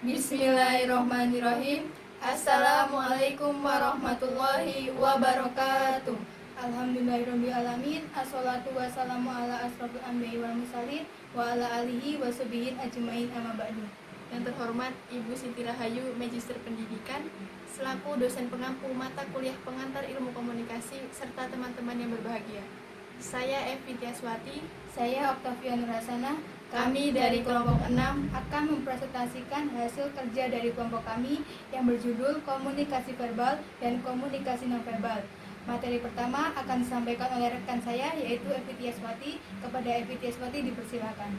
Bismillahirrahmanirrahim. Assalamualaikum warahmatullahi wabarakatuh. Alhamdulillahirrahmanirrahim. Assalatu wassalamu ala asrofil anbiya'i wal mursalin wa ala alihi wa sahbihi ajmain amma ba'du. Yang terhormat Ibu Siti Rahayu, Magister Pendidikan, selaku dosen pengampu mata kuliah pengantar ilmu komunikasi, serta teman-teman yang berbahagia. Saya Evi Tiaswati. Saya Oktavia Nurhasana. Kami dari kelompok 6 akan mempresentasikan hasil kerja dari kelompok kami yang berjudul Komunikasi Verbal dan Komunikasi Nonverbal. Materi pertama akan disampaikan oleh rekan saya, yaitu Evi Tiaswati. Kepada Evi Tiaswati dipersilakan.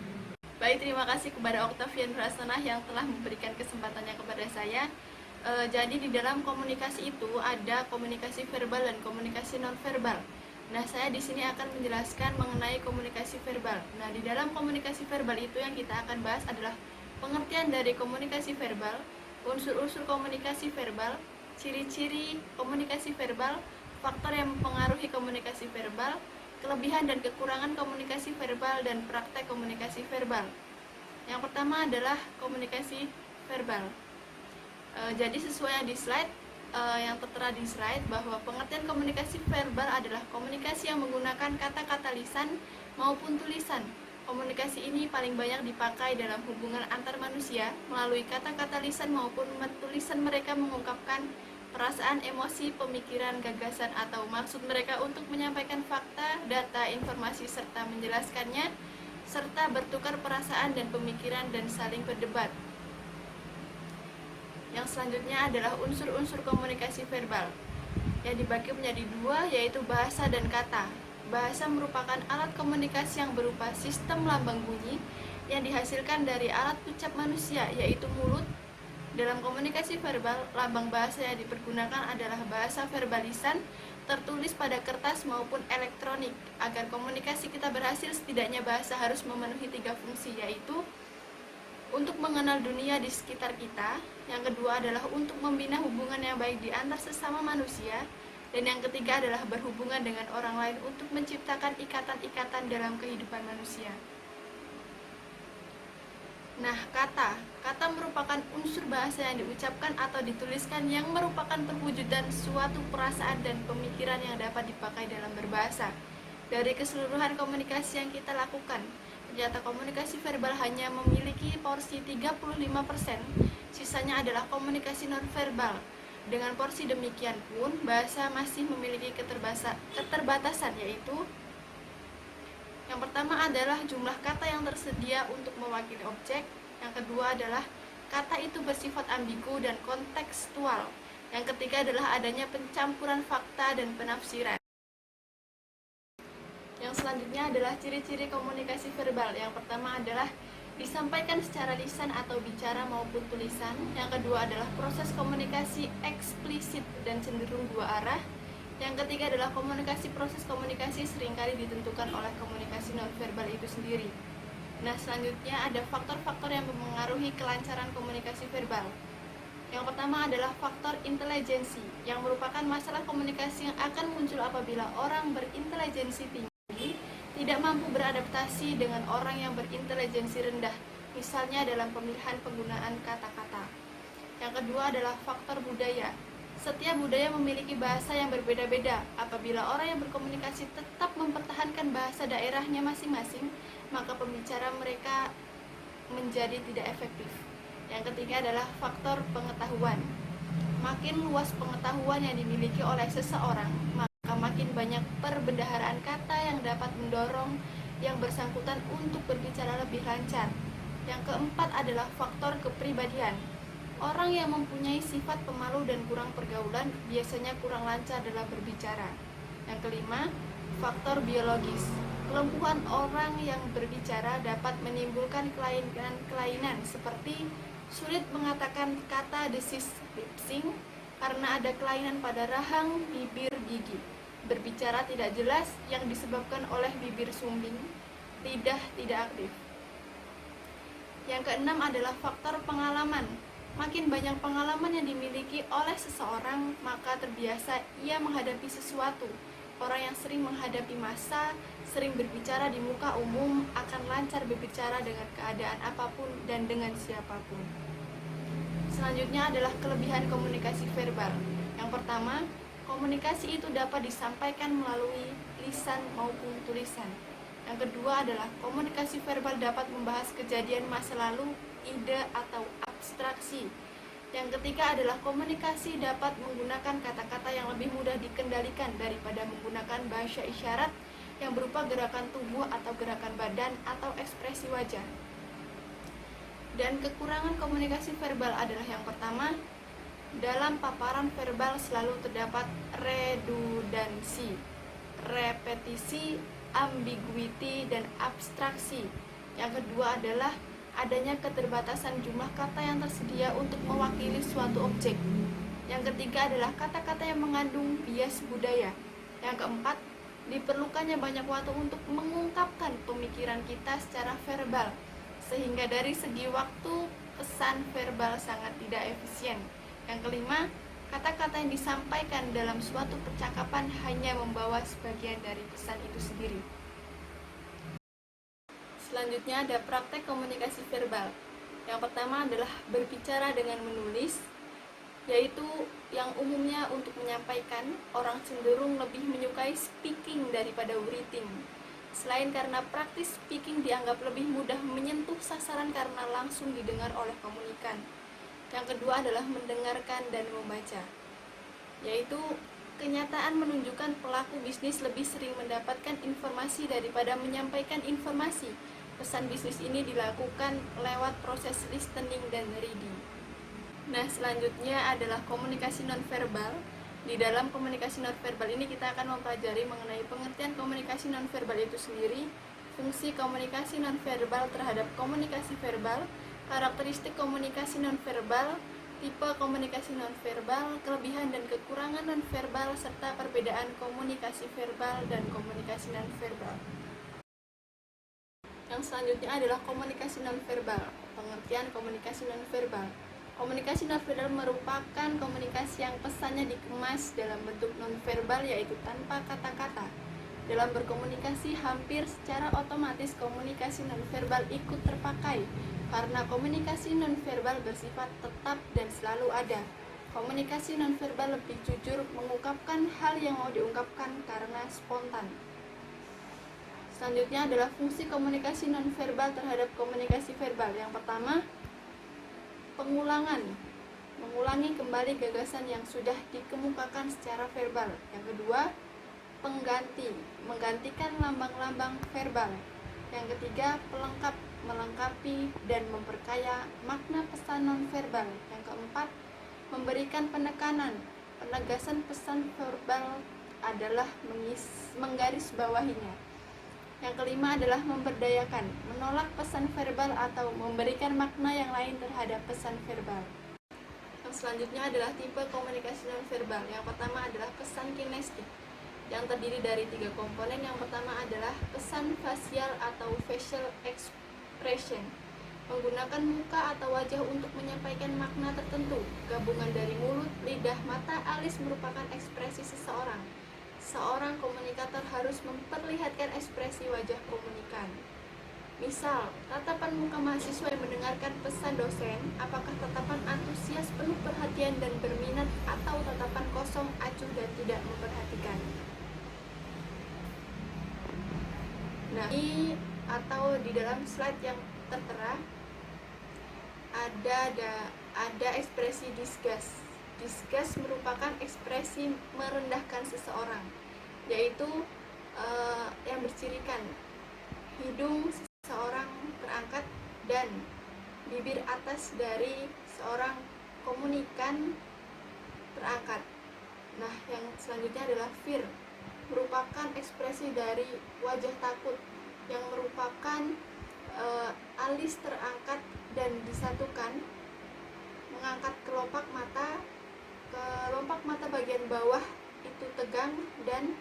Baik, terima kasih kepada Oktavia Nurhasana yang telah memberikan kesempatannya kepada saya. Jadi di dalam komunikasi itu ada komunikasi verbal dan komunikasi nonverbal. Nah, saya di sini akan menjelaskan mengenai komunikasi verbal. Nah, di dalam komunikasi verbal itu yang kita akan bahas adalah pengertian dari komunikasi verbal, unsur-unsur komunikasi verbal, ciri-ciri komunikasi verbal, faktor yang mempengaruhi komunikasi verbal, kelebihan dan kekurangan komunikasi verbal, dan praktek komunikasi verbal. Yang pertama adalah komunikasi verbal. Jadi sesuai yang di slide, yang tertera di slide, bahwa pengertian komunikasi verbal adalah komunikasi yang menggunakan kata-kata lisan maupun tulisan. Komunikasi ini paling banyak dipakai dalam hubungan antar manusia melalui kata-kata lisan maupun tulisan. Mereka mengungkapkan perasaan, emosi, pemikiran, gagasan, atau maksud mereka untuk menyampaikan fakta, data, informasi, serta menjelaskannya, serta bertukar perasaan dan pemikiran dan saling berdebat. Yang selanjutnya adalah unsur-unsur komunikasi verbal, yang dibagi menjadi dua, yaitu bahasa dan kata. Bahasa merupakan alat komunikasi yang berupa sistem lambang bunyi yang dihasilkan dari alat ucap manusia, yaitu mulut. Dalam komunikasi verbal, lambang bahasa yang dipergunakan adalah bahasa verbal lisan, tertulis pada kertas maupun elektronik. Agar komunikasi kita berhasil, setidaknya bahasa harus memenuhi 3 fungsi, yaitu untuk mengenal dunia di sekitar kita, yang kedua adalah untuk membina hubungan yang baik di antar sesama manusia, dan yang ketiga adalah berhubungan dengan orang lain untuk menciptakan ikatan-ikatan dalam kehidupan manusia. Nah, kata merupakan unsur bahasa yang diucapkan atau dituliskan yang merupakan perwujudan suatu perasaan dan pemikiran yang dapat dipakai dalam berbahasa. Dari keseluruhan komunikasi yang kita lakukan, ternyata komunikasi verbal hanya memiliki porsi 35%, sisanya adalah komunikasi nonverbal. Dengan porsi demikian pun, bahasa masih memiliki keterbatasan, yaitu yang pertama adalah jumlah kata yang tersedia untuk mewakili objek. Yang kedua adalah kata itu bersifat ambigu dan kontekstual. Yang ketiga adalah adanya pencampuran fakta dan penafsiran. Yang selanjutnya adalah ciri-ciri komunikasi verbal. Yang pertama adalah disampaikan secara lisan atau bicara maupun tulisan. Yang kedua adalah proses komunikasi eksplisit dan cenderung dua arah. Yang ketiga adalah proses komunikasi seringkali ditentukan oleh komunikasi nonverbal itu sendiri. Nah, selanjutnya ada faktor-faktor yang mempengaruhi kelancaran komunikasi verbal. Yang pertama adalah faktor intelijensi, yang merupakan masalah komunikasi yang akan muncul apabila orang berintelijensi tinggi tidak mampu beradaptasi dengan orang yang berintelijensi rendah, misalnya dalam pemilihan penggunaan kata-kata. Yang kedua adalah faktor budaya. Setiap budaya memiliki bahasa yang berbeda-beda. Apabila orang yang berkomunikasi tetap mempertahankan bahasa daerahnya masing-masing, maka pembicara mereka menjadi tidak efektif. Yang ketiga adalah faktor pengetahuan. Makin luas pengetahuan yang dimiliki oleh seseorang, maka makin banyak perbendaharaan kata yang dapat mendorong yang bersangkutan untuk berbicara lebih lancar. Yang keempat adalah faktor kepribadian. Orang yang mempunyai sifat pemalu dan kurang pergaulan biasanya kurang lancar dalam berbicara. Yang kelima, faktor biologis. Kelumpuhan orang yang berbicara dapat menimbulkan kelainan seperti sulit mengatakan kata desis lip-sync karena ada kelainan pada rahang bibir gigi. Berbicara tidak jelas yang disebabkan oleh bibir sumbing, lidah tidak aktif. Yang keenam adalah faktor pengalaman. Makin banyak pengalaman yang dimiliki oleh seseorang, maka terbiasa ia menghadapi sesuatu. Orang yang sering menghadapi massa, sering berbicara di muka umum, akan lancar berbicara dengan keadaan apapun dan dengan siapapun. Selanjutnya adalah kelebihan komunikasi verbal. Yang pertama, komunikasi itu dapat disampaikan melalui lisan maupun tulisan. Yang kedua adalah komunikasi verbal dapat membahas kejadian masa lalu, ide atau abstraksi. Yang ketiga adalah komunikasi dapat menggunakan kata-kata yang lebih mudah dikendalikan daripada menggunakan bahasa isyarat yang berupa gerakan tubuh atau gerakan badan atau ekspresi wajah. Dan kekurangan komunikasi verbal adalah yang pertama, dalam paparan verbal selalu terdapat redundansi, repetisi, ambiguity, dan abstraksi. Yang kedua adalah adanya keterbatasan jumlah kata yang tersedia untuk mewakili suatu objek. Yang ketiga adalah kata-kata yang mengandung bias budaya. Yang keempat, diperlukannya banyak waktu untuk mengungkapkan pemikiran kita secara verbal, sehingga dari segi waktu pesan verbal sangat tidak efisien. Yang kelima, kata-kata yang disampaikan dalam suatu percakapan hanya membawa sebagian dari pesan itu sendiri. Selanjutnya ada praktek komunikasi verbal. Yang pertama adalah berbicara dengan menulis, yaitu yang umumnya untuk menyampaikan, orang cenderung lebih menyukai speaking daripada writing. Selain karena praktis speaking dianggap lebih mudah menyentuh sasaran karena langsung didengar oleh komunikan. Yang kedua adalah mendengarkan dan membaca, yaitu kenyataan menunjukkan pelaku bisnis lebih sering mendapatkan informasi daripada menyampaikan informasi. Pesan bisnis ini dilakukan lewat proses listening dan reading. Nah, selanjutnya adalah komunikasi nonverbal. Di dalam komunikasi nonverbal ini kita akan mempelajari mengenai pengertian komunikasi nonverbal itu sendiri, fungsi komunikasi nonverbal terhadap komunikasi verbal, karakteristik komunikasi nonverbal, tipe komunikasi nonverbal, kelebihan dan kekurangan nonverbal, serta perbedaan komunikasi verbal dan komunikasi nonverbal. Yang selanjutnya adalah komunikasi nonverbal. Pengertian komunikasi nonverbal. Komunikasi nonverbal merupakan komunikasi yang pesannya dikemas dalam bentuk nonverbal, yaitu tanpa kata-kata. Dalam berkomunikasi, hampir secara otomatis komunikasi nonverbal ikut terpakai, karena komunikasi nonverbal bersifat tetap dan selalu ada. Komunikasi nonverbal lebih jujur, mengungkapkan hal yang mau diungkapkan karena spontan. Selanjutnya adalah fungsi komunikasi nonverbal terhadap komunikasi verbal. Yang pertama, pengulangan, mengulangi kembali gagasan yang sudah dikemukakan secara verbal. Yang kedua, pengganti, menggantikan lambang-lambang verbal. Yang ketiga, pelengkap, melengkapi dan memperkaya makna pesan nonverbal. Yang keempat, memberikan penekanan, penegasan pesan verbal adalah menggarisbawahinya. Yang kelima adalah memberdayakan, menolak pesan verbal atau memberikan makna yang lain terhadap pesan verbal. Yang selanjutnya adalah tipe komunikasi nonverbal. Yang pertama adalah pesan kinestik, yang terdiri dari 3 komponen. Yang pertama adalah pesan fasial atau facial expression, menggunakan muka atau wajah untuk menyampaikan makna tertentu. Gabungan dari mulut, lidah, mata, alis merupakan ekspresi seseorang. Seorang komunikator harus memperlihatkan ekspresi wajah komunikan. Misal, tatapan muka mahasiswa yang mendengarkan pesan dosen, apakah tatapan antusias penuh perhatian dan berminat, atau tatapan kosong, acuh dan tidak memperhatikan. Nah, di dalam slide yang tertera ada ekspresi disgust. Disgust merupakan ekspresi merendahkan seseorang, yaitu yang bercirikan hidung seseorang terangkat dan bibir atas dari seorang komunikan terangkat. Nah, yang selanjutnya adalah fear, merupakan ekspresi dari wajah takut yang merupakan alis terangkat dan disatukan, mengangkat kelopak mata bagian bawah itu tegang dan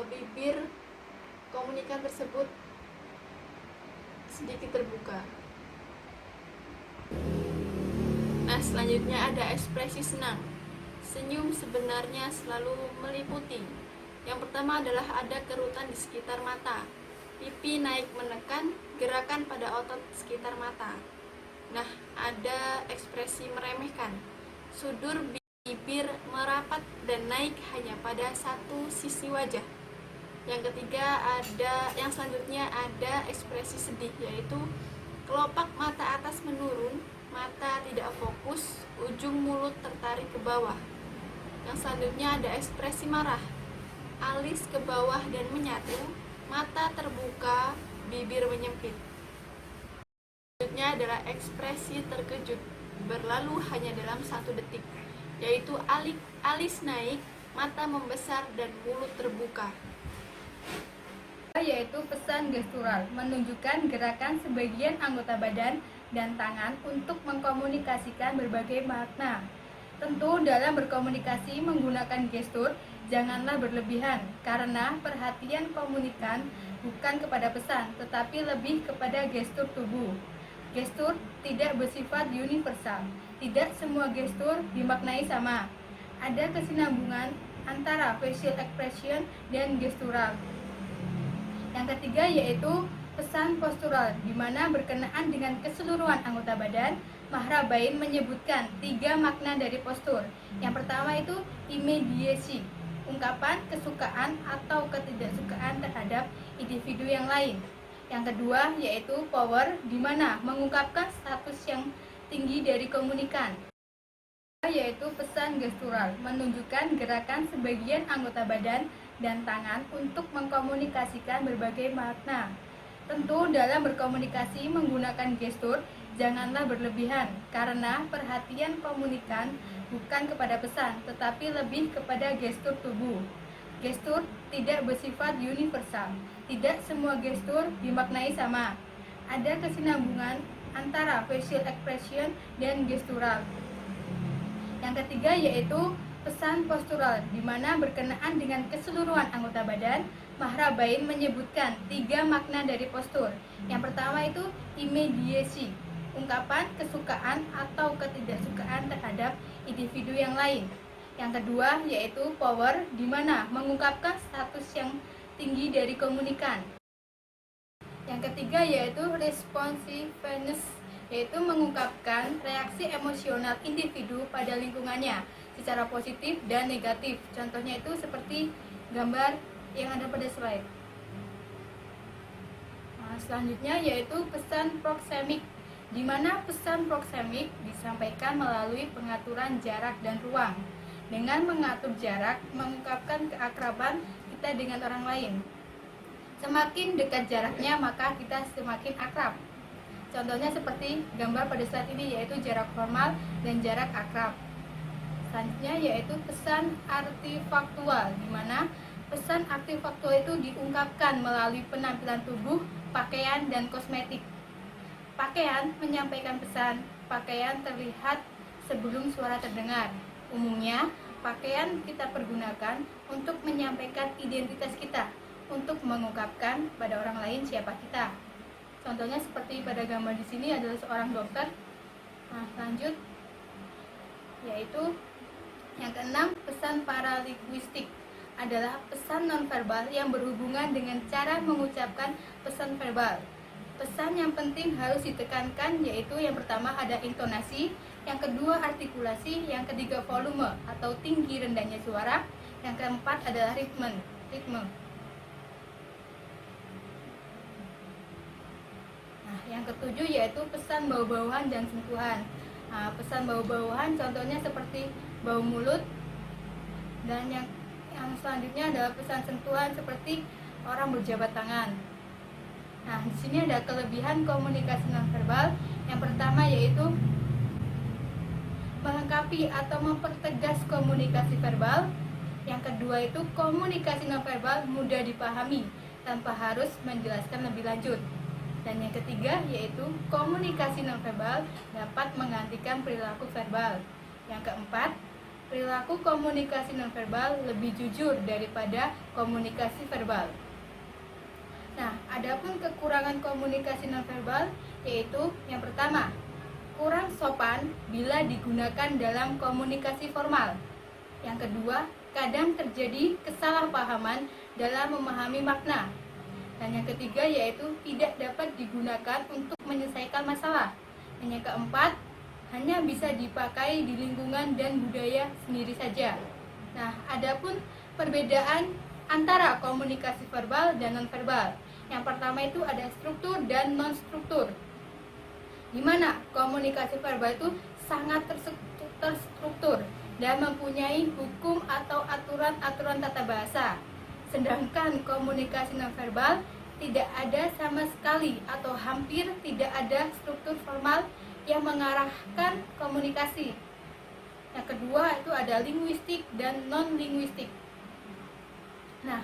bibir komunikan tersebut sedikit terbuka. Nah, selanjutnya ada ekspresi senang. Senyum sebenarnya selalu meliputi. Yang pertama adalah ada kerutan di sekitar mata, pipi naik menekan, gerakan pada otot sekitar mata. Nah, ada ekspresi meremehkan. Sudur bibir merapat dan naik hanya pada satu sisi wajah. Yang ketiga yang selanjutnya ada ekspresi sedih, yaitu kelopak mata atas menurun, mata tidak fokus, ujung mulut tertarik ke bawah. Yang selanjutnya ada ekspresi marah, alis ke bawah dan menyatu, mata terbuka, bibir menyempit. Selanjutnya adalah ekspresi terkejut, berlalu hanya dalam 1 detik, yaitu alis naik, mata membesar dan mulut terbuka. Yaitu pesan gestural, menunjukkan gerakan sebagian anggota badan dan tangan untuk mengkomunikasikan berbagai makna. Tentu dalam berkomunikasi menggunakan gestur janganlah berlebihan, karena perhatian komunikan bukan kepada pesan, tetapi lebih kepada gestur tubuh. Gestur tidak bersifat universal, tidak semua gestur dimaknai sama. Ada kesinambungan antara facial expression dan gestural. Yang ketiga yaitu pesan postural, di mana berkenaan dengan keseluruhan anggota badan. Mahrabain menyebutkan 3 makna dari postur. Yang pertama itu immediacy, ungkapan kesukaan atau ketidaksukaan terhadap individu yang lain. Yang kedua yaitu power, di mana mengungkapkan status yang tinggi dari komunikan. Yaitu pesan gestural, menunjukkan gerakan sebagian anggota badan dan tangan untuk mengkomunikasikan berbagai makna. Tentu dalam berkomunikasi menggunakan gestur janganlah berlebihan, karena perhatian komunikan bukan kepada pesan, tetapi lebih kepada gestur tubuh. Gestur tidak bersifat universal, tidak semua gestur dimaknai sama. Ada kesinambungan antara facial expression dan gestural. Yang ketiga yaitu pesan postural, di mana berkenaan dengan keseluruhan anggota badan. Mahrabain menyebutkan 3 makna dari postur. Yang pertama itu immediacy, ungkapan kesukaan atau ketidaksukaan terhadap individu yang lain. Yang kedua yaitu power, di mana mengungkapkan status yang tinggi dari komunikan. Yang ketiga yaitu responsiveness, yaitu mengungkapkan reaksi emosional individu pada lingkungannya secara positif dan negatif. Contohnya itu seperti gambar yang ada pada slide. Selanjutnya yaitu pesan proksemik, di mana pesan proksemik disampaikan melalui pengaturan jarak dan ruang. Dengan mengatur jarak, mengungkapkan keakraban kita dengan orang lain. Semakin dekat jaraknya, maka kita semakin akrab. Contohnya seperti gambar pada slide ini, yaitu jarak formal dan jarak akrab. Selanjutnya yaitu pesan artifaktual, di mana pesan artifaktual itu diungkapkan melalui penampilan tubuh, pakaian, dan kosmetik. Pakaian menyampaikan pesan, pakaian terlihat sebelum suara terdengar. Umumnya, pakaian kita pergunakan untuk menyampaikan identitas kita, untuk mengungkapkan pada orang lain siapa kita. Contohnya seperti pada gambar di sini adalah seorang dokter. Lanjut, yaitu yang keenam, pesan paralinguistik adalah pesan nonverbal yang berhubungan dengan cara mengucapkan pesan verbal. Pesan yang penting harus ditekankan, yaitu yang pertama ada intonasi, yang kedua artikulasi, yang ketiga volume atau tinggi rendahnya suara, yang keempat adalah ritme. Yang ketujuh yaitu pesan bau-bauan dan sentuhan. Pesan bau-bauan contohnya seperti bau mulut, dan yang selanjutnya adalah pesan sentuhan seperti orang berjabat tangan. Di sini ada kelebihan komunikasi nonverbal. Yang pertama yaitu melengkapi atau mempertegas komunikasi verbal. Yang kedua itu komunikasi nonverbal mudah dipahami tanpa harus menjelaskan lebih lanjut. Dan yang ketiga yaitu komunikasi nonverbal dapat menggantikan perilaku verbal. Yang keempat, perilaku komunikasi nonverbal lebih jujur daripada komunikasi verbal. Adapun kekurangan komunikasi nonverbal yaitu yang pertama, kurang sopan bila digunakan dalam komunikasi formal. Yang kedua, kadang terjadi kesalahpahaman dalam memahami makna. Dan yang ketiga yaitu tidak dapat digunakan untuk menyelesaikan masalah. Dan yang keempat, hanya bisa dipakai di lingkungan dan budaya sendiri saja. Nah, adapun perbedaan antara komunikasi verbal dan nonverbal. Yang pertama itu ada struktur dan non-struktur. Di mana komunikasi verbal itu sangat terstruktur dan mempunyai hukum atau aturan-aturan tata bahasa. Sedangkan komunikasi nonverbal tidak ada sama sekali atau hampir tidak ada struktur formal yang mengarahkan komunikasi. Yang kedua itu ada linguistik dan non-linguistik. Nah,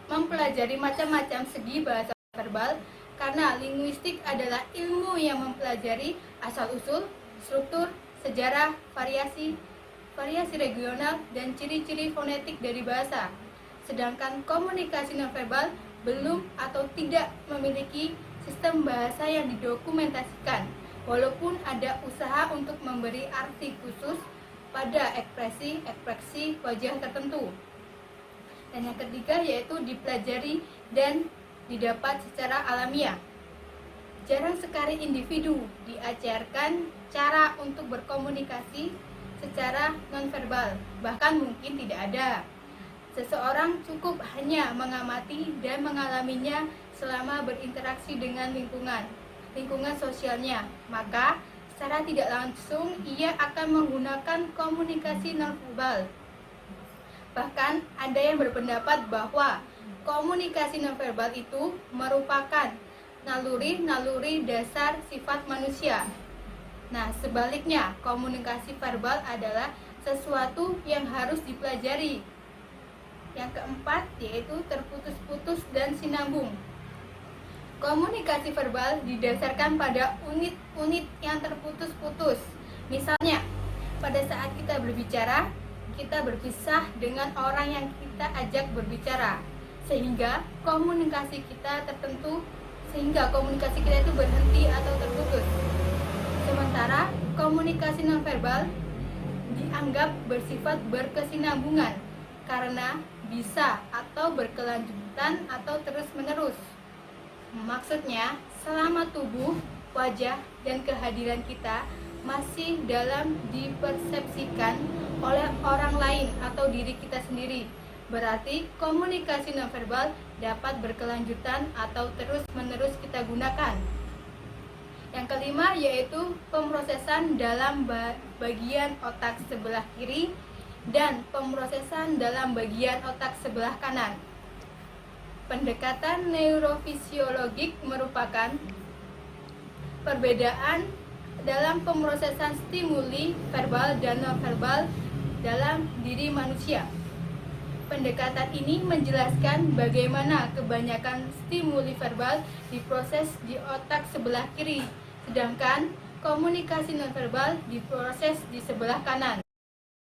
mempelajari macam-macam segi bahasa verbal karena linguistik adalah ilmu yang mempelajari asal-usul, struktur, sejarah, variasi regional, dan ciri-ciri fonetik dari bahasa. Sedangkan komunikasi nonverbal belum atau tidak memiliki sistem bahasa yang didokumentasikan, walaupun ada usaha untuk memberi arti khusus pada ekspresi wajah tertentu. Dan yang ketiga yaitu dipelajari dan didapat secara alamiah. Jarang sekali individu diajarkan cara untuk berkomunikasi secara nonverbal, bahkan mungkin tidak ada. Seseorang cukup hanya mengamati dan mengalaminya selama berinteraksi dengan lingkungan sosialnya, maka secara tidak langsung ia akan menggunakan komunikasi nonverbal. Bahkan ada yang berpendapat bahwa komunikasi nonverbal itu merupakan naluri dasar sifat manusia. Nah, sebaliknya, komunikasi verbal adalah sesuatu yang harus dipelajari. Yang keempat yaitu terputus-putus dan sinambung. Komunikasi verbal didasarkan pada unit-unit yang terputus-putus. Misalnya, pada saat kita berbicara, kita berpisah dengan orang yang kita ajak berbicara, sehingga komunikasi kita itu berhenti atau terputus. Sementara komunikasi nonverbal dianggap bersifat berkesinambungan karena bisa atau berkelanjutan atau terus-menerus. Maksudnya, selama tubuh, wajah, dan kehadiran kita masih dalam dipersepsikan oleh orang lain atau diri kita sendiri, berarti komunikasi nonverbal dapat berkelanjutan atau terus-menerus kita gunakan. Yang kelima yaitu pemrosesan dalam bagian otak sebelah kiri dan pemrosesan dalam bagian otak sebelah kanan. Pendekatan neurofisiologik merupakan perbedaan dalam pemrosesan stimuli verbal dan nonverbal dalam diri manusia. Pendekatan ini menjelaskan bagaimana kebanyakan stimuli verbal diproses di otak sebelah kiri, sedangkan komunikasi nonverbal diproses di sebelah kanan.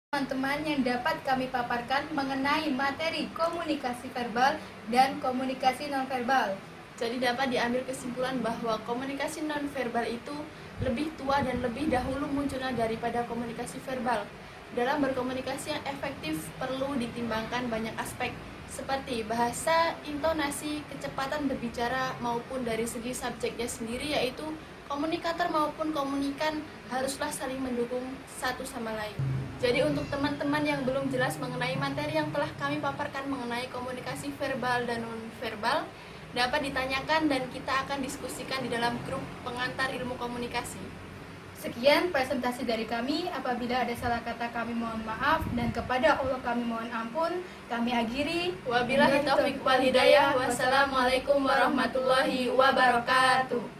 Teman-teman yang dapat kami paparkan mengenai materi komunikasi verbal dan komunikasi nonverbal. Jadi dapat diambil kesimpulan bahwa komunikasi nonverbal itu lebih tua dan lebih dahulu munculnya daripada komunikasi verbal. Dalam berkomunikasi yang efektif perlu ditimbangkan banyak aspek seperti bahasa, intonasi, kecepatan berbicara maupun dari segi subjeknya sendiri, yaitu komunikator maupun komunikan haruslah saling mendukung satu sama lain. Jadi untuk teman-teman yang belum jelas mengenai materi yang telah kami paparkan mengenai komunikasi verbal dan non-verbal, dapat ditanyakan dan kita akan diskusikan di dalam grup pengantar ilmu komunikasi. Sekian presentasi dari kami. Apabila ada salah kata kami mohon maaf, dan kepada Allah kami mohon ampun. Kami akhiri. Wabillahi taufiq wal hidayah. Wassalamualaikum warahmatullahi wabarakatuh.